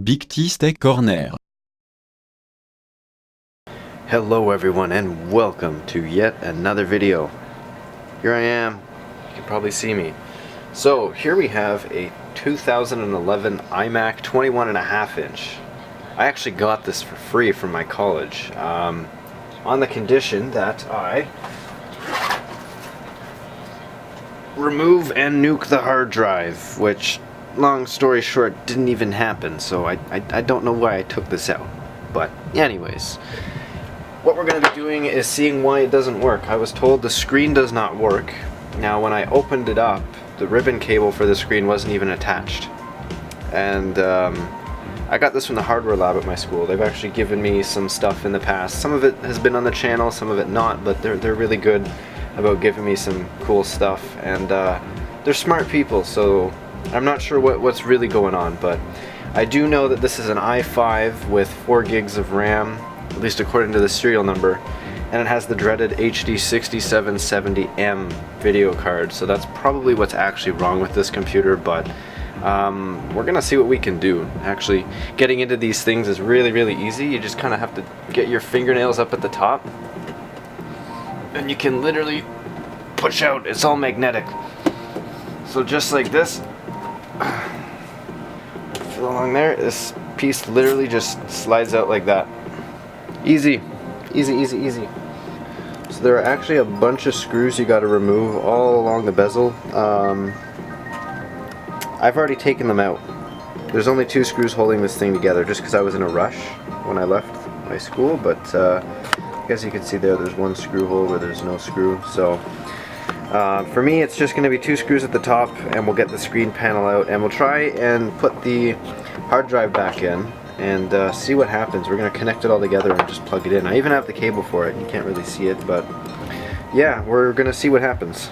Big T Steak Corner. Hello everyone and welcome to yet another video. Here I am, you can probably see me. So here we have a 2011 iMac 21.5 inch. I actually got this for free from my college on the condition that I remove and nuke the hard drive, which, long story short, didn't even happen, so I don't know why I took this out. But anyways, what we're going to be doing is seeing why it doesn't work. I was told the screen does not work. Now when I opened it up, the ribbon cable for the screen wasn't even attached. And I got this from the hardware lab at my school. They've actually given me some stuff in the past. Some of it has been on the channel, some of it not, but they're really good about giving me some cool stuff. And they're smart people, so I'm not sure what's really going on, but I do know that this is an i5 with 4 gigs of RAM, at least according to the serial number, and it has the dreaded HD 6770M video card, so that's probably what's actually wrong with this computer, but we're gonna see what we can do. Actually, getting into these things is really easy. You just kind of have to get your fingernails up at the top, and you can literally push out. It's all magnetic. So just like this, feel along there, this piece literally just slides out like that. Easy. Easy. So there are actually a bunch of screws you got to remove all along the bezel. I've already taken them out. There's only 2 screws holding this thing together, just because I was in a rush when I left my school, but I guess you can see there's one screw hole where there's no screw. So for me, it's just going to be 2 screws at the top, and we'll get the screen panel out, and we'll try and put the hard drive back in and see what happens. We're going to connect it all together and just plug it in. I even have the cable for it. You can't really see it, but yeah, we're going to see what happens.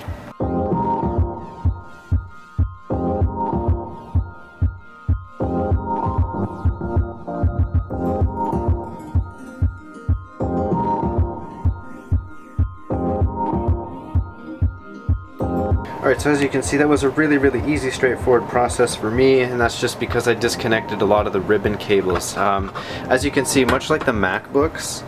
Alright, so as you can see, that was a really easy, straightforward process for me, and that's just because I disconnected a lot of the ribbon cables. As you can see, much like the MacBooks,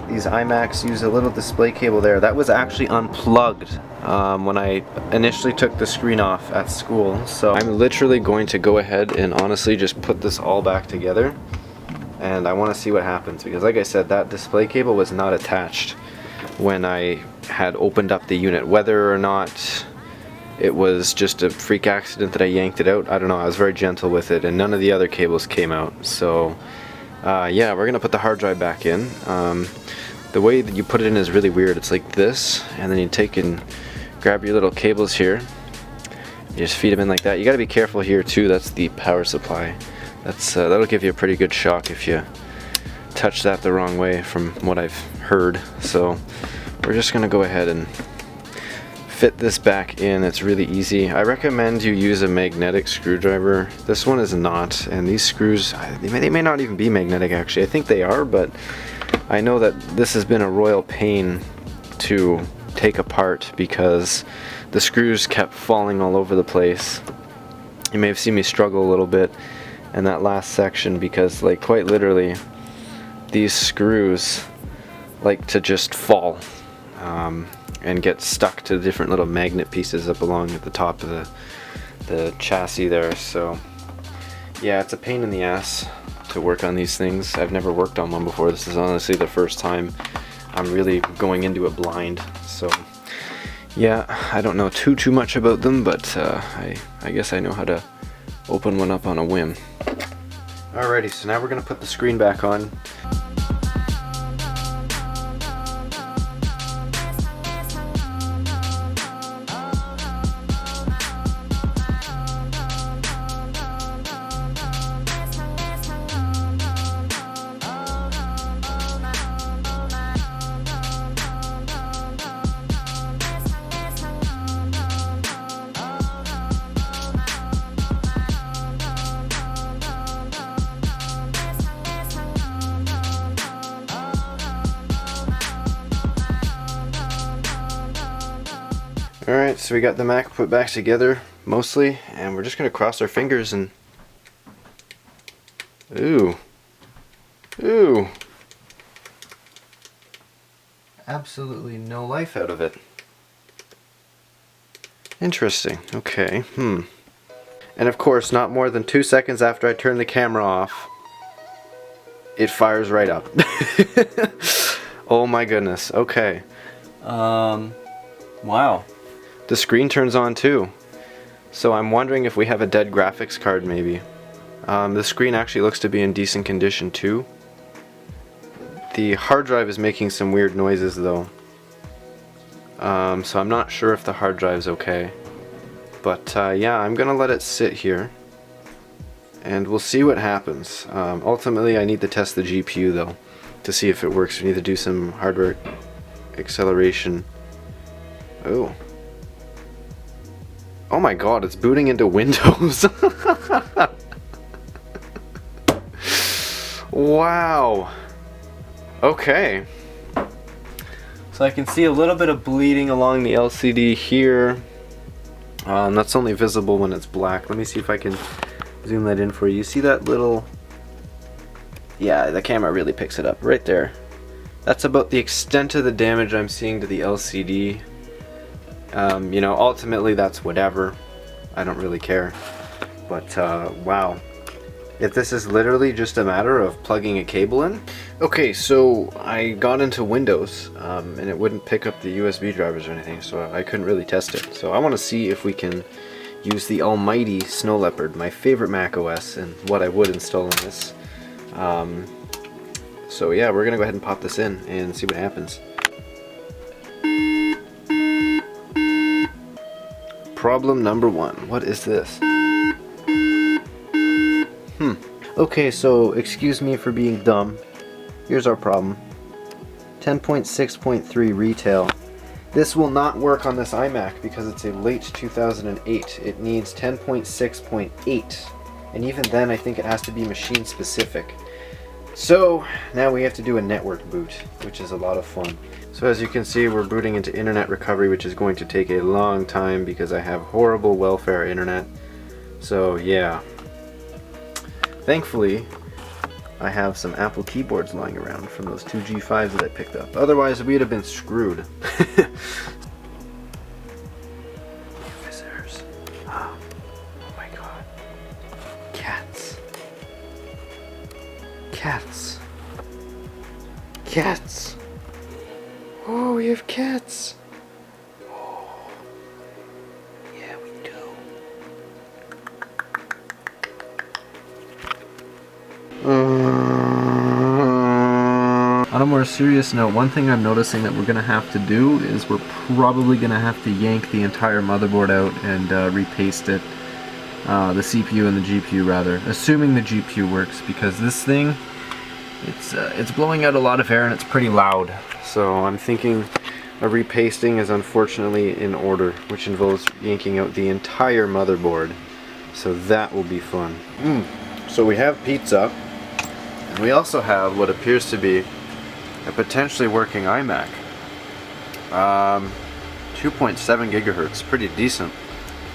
these iMacs use a little display cable there. That was actually unplugged when I initially took the screen off at school. So I'm literally going to go ahead and honestly just put this all back together, and I want to see what happens, because like I said, that display cable was not attached when I had opened up the unit. Whether or not it was just a freak accident that I yanked it out, I don't know. I was very gentle with it, and none of the other cables came out. So yeah, we're gonna put the hard drive back in. The way that you put it in is really weird. It's like this, and then you take and grab your little cables here, you just feed them in like that. You got to be careful here too. That's the power supply. That'll give you a pretty good shock if you touch that the wrong way, from what I've heard. So we're just gonna go ahead and fit this back in. It's really easy. I recommend you use a magnetic screwdriver. This one is not, and these screws, they may not even be magnetic actually. I think they are, but I know that this has been a royal pain to take apart because the screws kept falling all over the place. You may have seen me struggle a little bit in that last section, because like quite literally these screws like to just fall and get stuck to different little magnet pieces up along at the top of the chassis there. So yeah, it's a pain in the ass to work on these things. I've never worked on one before. This is honestly the first time I'm really going into it blind. So yeah, I don't know too much about them, but I guess I know how to open one up on a whim. Alrighty, so now we're gonna put the screen back on. Alright, so we got the Mac put back together, mostly, and we're just going to cross our fingers and Ooh. Ooh. Absolutely no life out of it. Interesting. Okay. And of course, not more than 2 seconds after I turn the camera off, it fires right up. Oh my goodness. Okay. Wow. The screen turns on too. So I'm wondering if we have a dead graphics card maybe. The screen actually looks to be in decent condition too. The hard drive is making some weird noises though. So I'm not sure if the hard drive's okay. But yeah, I'm gonna let it sit here. And we'll see what happens. Ultimately I need to test the GPU though, to see if it works. We need to do some hardware acceleration. Oh. Oh my god, it's booting into Windows. Wow. Okay. So I can see a little bit of bleeding along the LCD here. That's only visible when it's black. Let me see if I can zoom that in for you. You see that little... Yeah, the camera really picks it up right there. That's about the extent of the damage I'm seeing to the LCD. You know, ultimately that's whatever. I don't really care. But wow. If this is literally just a matter of plugging a cable in. Okay, so I got into Windows and it wouldn't pick up the USB drivers or anything, so I couldn't really test it. So I want to see if we can use the almighty Snow Leopard, my favorite Mac OS, and what I would install in this. So yeah, we're gonna go ahead and pop this in and see what happens. Problem number 1. What is this? Okay, so excuse me for being dumb. Here's our problem. 10.6.3 retail. This will not work on this iMac because it's a late 2008. It needs 10.6.8. And even then I think it has to be machine specific. So now we have to do a network boot, which is a lot of fun. So as you can see, we're booting into internet recovery, which is going to take a long time because I have horrible welfare internet. So yeah. Thankfully, I have some Apple keyboards lying around from those 2 G5s that I picked up. Otherwise, we'd have been screwed. Visitors. Oh my god. Cats. Cats. Cats. Oh, we have cats. Oh. Yeah, we do. On a more serious note, one thing I'm noticing that we're going to have to do is we're probably going to have to yank the entire motherboard out and repaste it. The CPU and the GPU rather, assuming the GPU works, because this thing, it's blowing out a lot of air and it's pretty loud. So I'm thinking a repasting is unfortunately in order, which involves yanking out the entire motherboard. So that will be fun. So we have pizza, and we also have what appears to be a potentially working iMac. 2.7 gigahertz, pretty decent.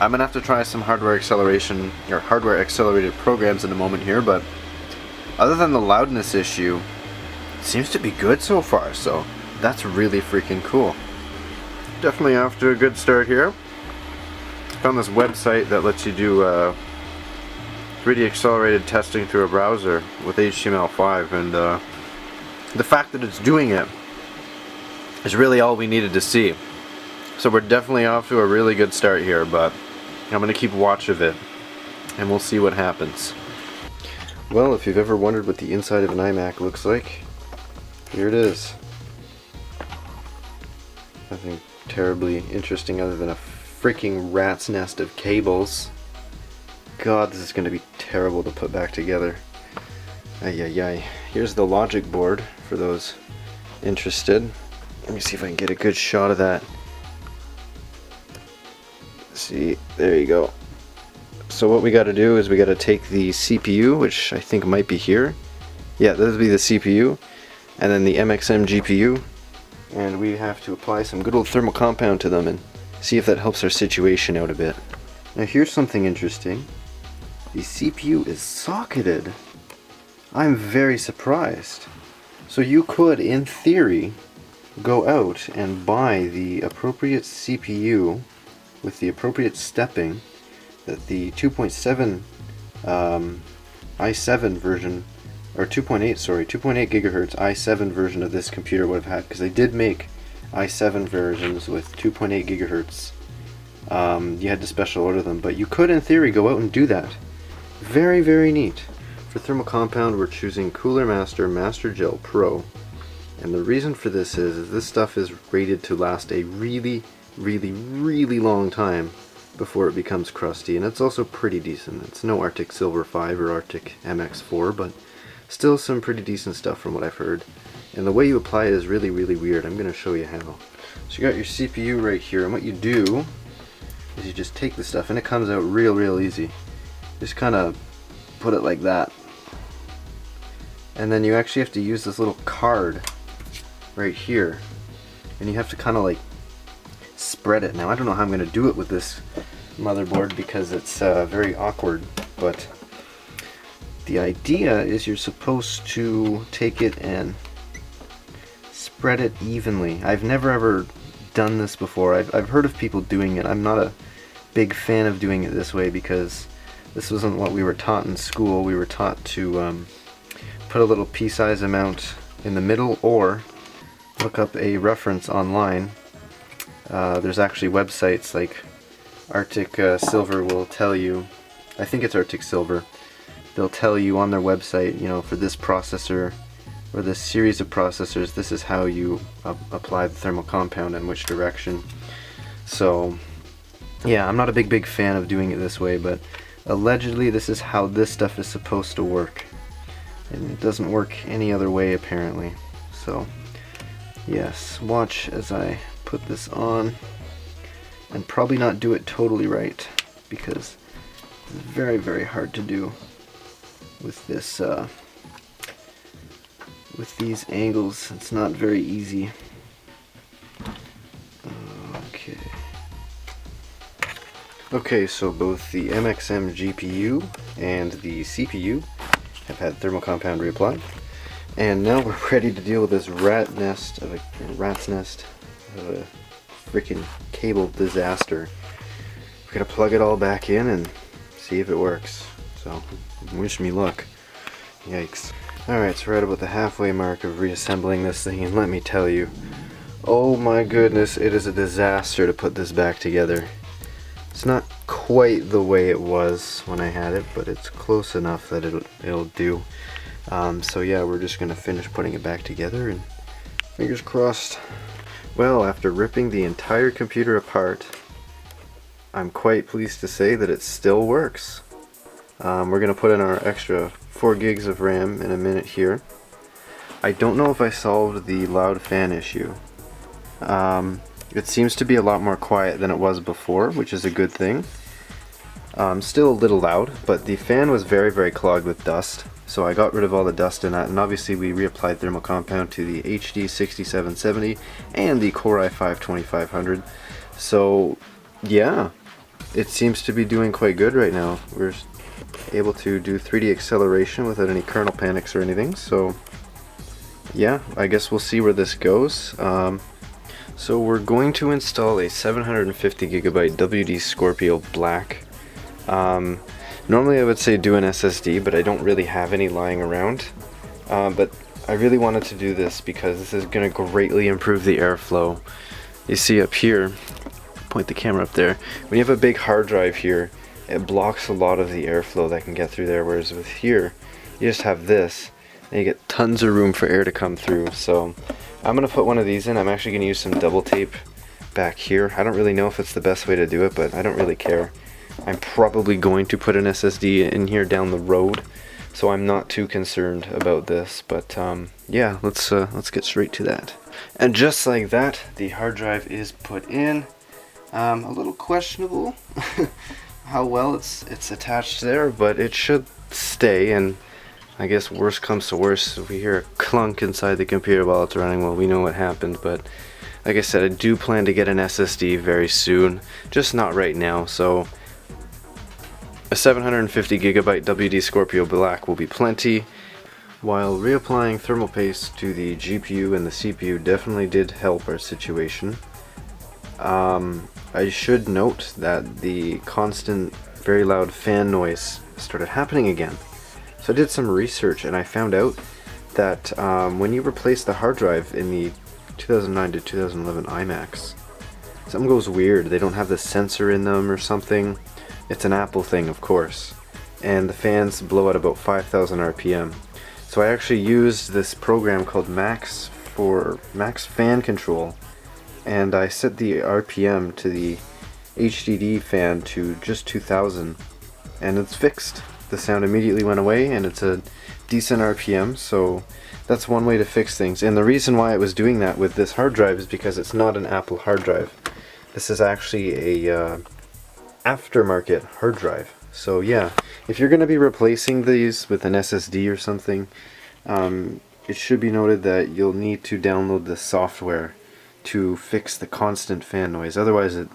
I'm gonna have to try some hardware acceleration or hardware accelerated programs in a moment here, but other than the loudness issue, it seems to be good so far, so that's really freaking cool. Definitely off to a good start here. Found this website that lets you do 3D accelerated testing through a browser with HTML5, and the fact that it's doing it is really all we needed to see. So we're definitely off to a really good start here, but I'm going to keep watch of it and we'll see what happens. Well, if you've ever wondered what the inside of an iMac looks like, here it is. Nothing terribly interesting other than a freaking rat's nest of cables. God, this is going to be terrible to put back together. Ay ay ay. Here's the logic board for those interested. Let me see if I can get a good shot of that. See, there you go. So what we got to do is we got to take the CPU, which I think might be here. Yeah, this would be the CPU, and then the MXM GPU, and we have to apply some good old thermal compound to them and see if that helps our situation out a bit. Now here's something interesting. The CPU is socketed. I'm very surprised. So you could, in theory, go out and buy the appropriate CPU with the appropriate stepping that the 2.7 i7 version, or 2.8 gigahertz i7 version of this computer would have had, because they did make i7 versions with 2.8 gigahertz. You had to special order them, but you could in theory go out and do that. Very, very neat. For thermal compound, we're choosing Cooler Master Master Gel Pro, and the reason for this is this stuff is rated to last a really, really, really long time before it becomes crusty, and it's also pretty decent. It's no Arctic Silver 5 or Arctic MX4, but still some pretty decent stuff from what I've heard. And the way you apply it is really, really weird. I'm going to show you how. So you got your CPU right here, and what you do is you just take the stuff, and it comes out real easy. Just kind of put it like that. And then you actually have to use this little card right here, and you have to kind of like spread it. Now I don't know how I'm going to do it with this motherboard because it's very awkward, but the idea is you're supposed to take it and spread it evenly. I've never ever done this before. I've heard of people doing it. I'm not a big fan of doing it this way because this wasn't what we were taught in school. We were taught to put a little pea-size amount in the middle, or look up a reference online. There's actually websites like Arctic Silver will tell you, I think it's Arctic Silver, they'll tell you on their website, you know, for this processor or this series of processors, this is how you apply the thermal compound and which direction. So yeah, I'm not a big fan of doing it this way, but allegedly this is how this stuff is supposed to work, and it doesn't work any other way apparently. So yes, watch as I put this on, and probably not do it totally right because it's very, very hard to do with this with these angles. It's not very easy. Okay, so both the MXM GPU and the CPU have had thermal compound reapplied, and now we're ready to deal with this rat's nest of a freaking cable disaster. We're gonna plug it all back in and see if it works. So wish me luck. Yikes. Alright, so we're at about the halfway mark of reassembling this thing, and let me tell you, oh my goodness, it is a disaster to put this back together. It's not quite the way it was when I had it, but it's close enough that it'll do. So yeah, we're just gonna finish putting it back together, and fingers crossed. Well, after ripping the entire computer apart, I'm quite pleased to say that it still works. We're gonna put in our extra 4 gigs of RAM in a minute here. I don't know if I solved the loud fan issue. It seems to be a lot more quiet than it was before, which is a good thing. Still a little loud, but the fan was very, very clogged with dust, so I got rid of all the dust in that, and obviously we reapplied thermal compound to the HD 6770 and the Core i5 2500. So yeah, it seems to be doing quite good right now. We're able to do 3D acceleration without any kernel panics or anything, so yeah, I guess we'll see where this goes. So we're going to install a 750 gigabyte WD Scorpio Black. Normally I would say do an SSD, but I don't really have any lying around. But I really wanted to do this because this is going to greatly improve the airflow. You see up here, point the camera up there, when you have a big hard drive here, it blocks a lot of the airflow that can get through there, whereas with here, you just have this, and you get tons of room for air to come through. So I'm going to put one of these in. I'm actually going to use some double tape back here. I don't really know if it's the best way to do it, but I don't really care. I'm probably going to put an SSD in here down the road, so I'm not too concerned about this. But yeah, let's get straight to that. And just like that, the hard drive is put in. A little questionable how well it's attached there, but it should stay. And I guess worst comes to worst, if we hear a clunk inside the computer while it's running, well, we know what happened. But like I said, I do plan to get an SSD very soon, just not right now. So a 750 gigabyte WD Scorpio Black will be plenty. While reapplying thermal paste to the GPU and the CPU definitely did help our situation, I should note that the constant, very loud fan noise started happening again. So I did some research and I found out that when you replace the hard drive in the 2009 to 2011 iMacs, something goes weird. They don't have the sensor in them or something. It's an Apple thing, of course. And the fans blow at about 5,000 RPM. So I actually used this program called Max Fan Control, and I set the RPM to the HDD fan to just 2,000, and it's fixed. The sound immediately went away, and it's a decent RPM, so that's one way to fix things. And the reason why it was doing that with this hard drive is because it's not an Apple hard drive. This is actually a aftermarket hard drive. So yeah, if you're going to be replacing these with an SSD or something, it should be noted that you'll need to download the software to fix the constant fan noise. Otherwise it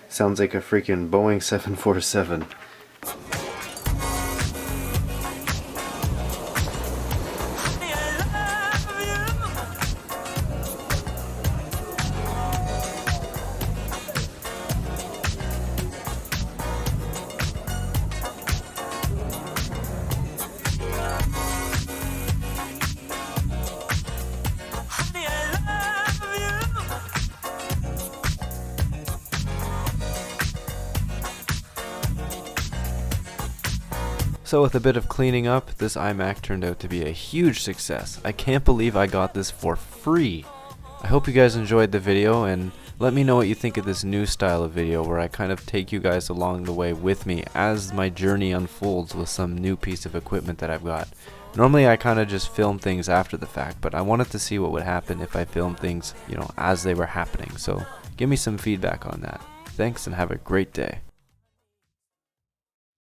sounds like a freaking Boeing 747. So with a bit of cleaning up, this iMac turned out to be a huge success. I can't believe I got this for free. I hope you guys enjoyed the video, and let me know what you think of this new style of video where I kind of take you guys along the way with me as my journey unfolds with some new piece of equipment that I've got. Normally I kind of just film things after the fact, but I wanted to see what would happen if I filmed things, as they were happening. So give me some feedback on that. Thanks and have a great day.